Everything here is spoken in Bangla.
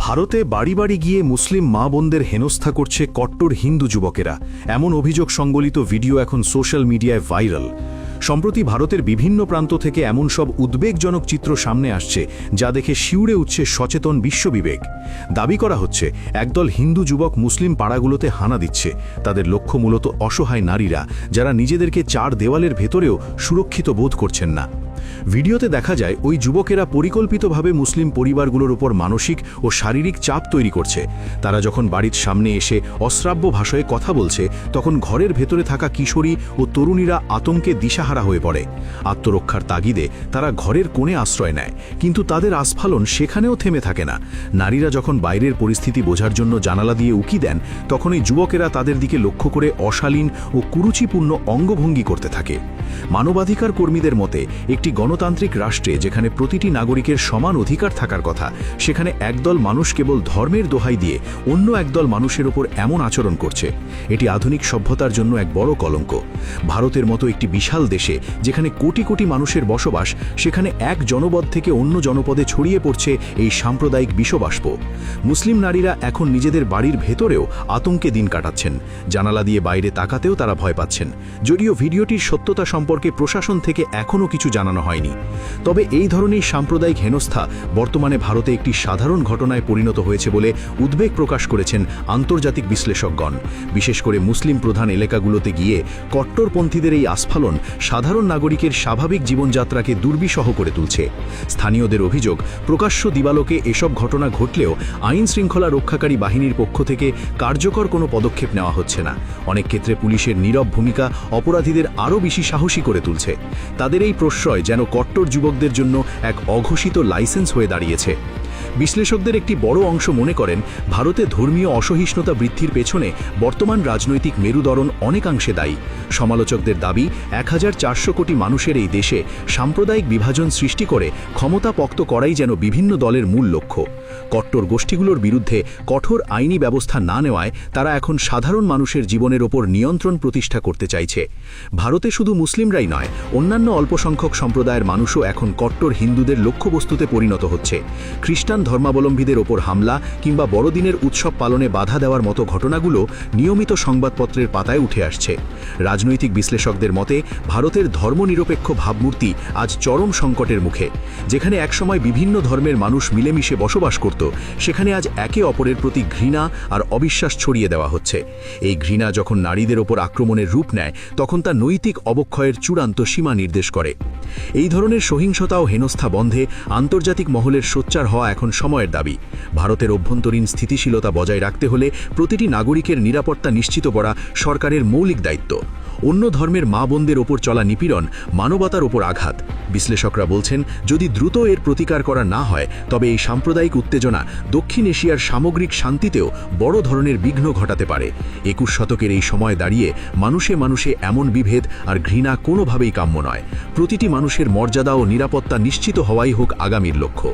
ভারতে বাড়ি বাড়ি গিয়ে মুসলিম মা বোনদের হেনস্থা করছে কট্টর হিন্দু যুবকেরা, এমন অভিযোগ সংবলিত ভিডিও এখন সোশ্যাল মিডিয়ায় ভাইরাল। সম্প্রতি ভারতের বিভিন্ন প্রান্ত থেকে এমন সব উদ্বেগজনক চিত্র সামনে আসছে যা দেখে শিউরে উঠছে সচেতন বিশ্ববিবেক। দাবি করা হচ্ছে একদল হিন্দু যুবক মুসলিম পাড়াগুলোতে হানা দিচ্ছে। তাদের লক্ষ্য মূলত অসহায় নারীরা, যারা নিজেদেরকে চার দেওয়ালের ভেতরেও সুরক্ষিত বোধ করছেন না। ভিডিওতে দেখা যায় ওই যুবকেরা পরিকল্পিতভাবে মুসলিম পরিবারগুলোর উপর মানসিক ও শারীরিক চাপ তৈরি করছে। তারা যখন বাড়ির সামনে এসে অশ্রাব্য ভাষায় কথা বলছে, তখন ঘরের ভেতরে থাকা কিশোরী ও তরুণীরা আতঙ্কে দিশাহারা হয়ে পড়ে। আত্মরক্ষার তাগিদে তারা ঘরের কোণে আশ্রয় নেয়, কিন্তু তাদের আস্ফালন সেখানেও থেমে থাকে না। নারীরা যখন বাইরের পরিস্থিতি বোঝার জন্য জানালা দিয়ে উকি দেন, তখন এই যুবকেরা তাদের দিকে লক্ষ্য করে অশালীন ও কুরুচিপূর্ণ অঙ্গভঙ্গি করতে থাকে। মানবাধিকার কর্মীদের মতে, একটি গণতান্ত্রিক রাষ্ট্রে যেখানে প্রতিটি নাগরিকের সমান অধিকার থাকার কথা, সেখানে একদল মানুষ কেবল ধর্মের দোহাই দিয়ে অন্য একদল মানুষের ওপর এমন আচরণ করছে। এটি আধুনিক সভ্যতার জন্য এক বড় কলঙ্ক। ভারতের মতো একটি বিশাল দেশে যেখানে কোটি কোটি মানুষের বসবাস, সেখানে এক জনপদ থেকে অন্য জনপদে ছড়িয়ে পড়ছে এই সাম্প্রদায়িক বিষবাষ্প। মুসলিম নারীরা এখন নিজেদের বাড়ির ভেতরেও আতঙ্কে দিন কাটাচ্ছেন। জানালা দিয়ে বাইরে তাকাতেও তারা ভয় পাচ্ছেন। যদিও ভিডিওটির সত্যতা সম্পর্কে প্রশাসন থেকে এখনও কিছু জানানো হয়নি। তবে এই ধরনের সাম্প্রদায়িক হেনস্থা বর্তমানে ভারতে একটি সাধারণ ঘটনায় পরিণত হয়েছে বলে উদ্বেগ প্রকাশ করেছেন আন্তর্জাতিক বিশ্লেষকগণ। বিশেষ করে মুসলিম প্রধান এলাকাগুলোতে গিয়ে কট্টরপন্থীদের এই আস্ফালন সাধারণ নাগরিকের স্বাভাবিক জীবনযাত্রাকে দুর্বিষহ করে তুলছে। স্থানীয়দের অভিযোগ, প্রকাশ্য দিবালোকে এসব ঘটনা ঘটলেও আইন শৃঙ্খলা রক্ষাকারী বাহিনীর পক্ষ থেকে কার্যকর কোনো পদক্ষেপ নেওয়া হচ্ছে না। অনেক ক্ষেত্রে পুলিশের নীরব ভূমিকা অপরাধীদের আরও বেশি সাহসী করে তুলছে। তাদের এই প্রশ্রয় যেন কট্টর যুবকদের জন্য এক অঘোষিত লাইসেন্স হয়ে দাঁড়িয়েছে। বিশ্লেষকদের একটি বড় অংশ মনে করেন, ভারতে ধর্মীয় অসহিষ্ণুতা বৃদ্ধির পেছনে বর্তমান রাজনৈতিক মেরুদরণ অনেকাংশে দায়ী। সমালোচকদের দাবি, 1400 কোটি মানুষের এই দেশে সাম্প্রদায়িক বিভাজন সৃষ্টি করে ক্ষমতা পক্ত করাই যেন বিভিন্ন দলের মূল লক্ষ্য। কট্টর গোষ্ঠীগুলোর বিরুদ্ধে কঠোর আইনি ব্যবস্থা না নেওয়ায় তারা এখন সাধারণ মানুষের জীবনের ওপর নিয়ন্ত্রণ প্রতিষ্ঠা করতে চাইছে। ভারতে শুধু মুসলিমরাই নয়, অন্যান্য অল্পসংখ্যক সম্প্রদায়ের মানুষও এখন কট্টর হিন্দুদের লক্ষ্যবস্তুতে পরিণত হচ্ছে। খ্রিস্টান ধর্মাবলম্বীদের ওপর হামলা কিংবা বড়দিনের উৎসব পালনে বাধা দেওয়ার মতো ঘটনাগুলো নিয়মিত সংবাদপত্রের পাতায় উঠে আসছে। রাজনৈতিক বিশ্লেষকদের মতে, ভারতের ধর্মনিরপেক্ষ ভাবমূর্তি আজ চরম সংকটের মুখে। যেখানে একসময় বিভিন্ন ধর্মের মানুষ মিলেমিশে বসবাস করত, সেখানে আজ একে অপরের প্রতি ঘৃণা আর অবিশ্বাস ছড়িয়ে দেওয়া হচ্ছে। এই ঘৃণা যখন নারীদের ওপর আক্রমণের রূপ নেয়, তখন তা নৈতিক অবক্ষয়ের চূড়ান্ত সীমা নির্দেশ করে। এই ধরনের সহিংসতা ও হেনস্থা বন্ধে আন্তর্জাতিক মহলের সোচ্চার হওয়া এখন সময়ের দাবি। ভারতের অভ্যন্তরীণ স্থিতিশীলতা বজায় রাখতে হলে প্রতিটি নাগরিকের নিরাপত্তা নিশ্চিত করা সরকারের মৌলিক দায়িত্ব। অন্য ধর্মের মা বোনদের ওপর চলা নিপীড়ন মানবতার ওপর আঘাত। বিশ্লেষকরা বলছেন, যদি দ্রুত এর প্রতিকার করা না হয়, তবে এই সাম্প্রদায়িক উত্তেজনা দক্ষিণ এশিয়ার সামগ্রিক শান্তিতেও বড় ধরনের বিঘ্ন ঘটাতে পারে। 21 শতকের এই সময় দাঁড়িয়ে মানুষে মানুষে এমন বিভেদ আর ঘৃণা কোনোভাবেই কাম্য নয়। প্রতিটি মানুষের মর্যাদা ও নিরাপত্তা নিশ্চিত হওয়াই হোক আগামীর লক্ষ্য।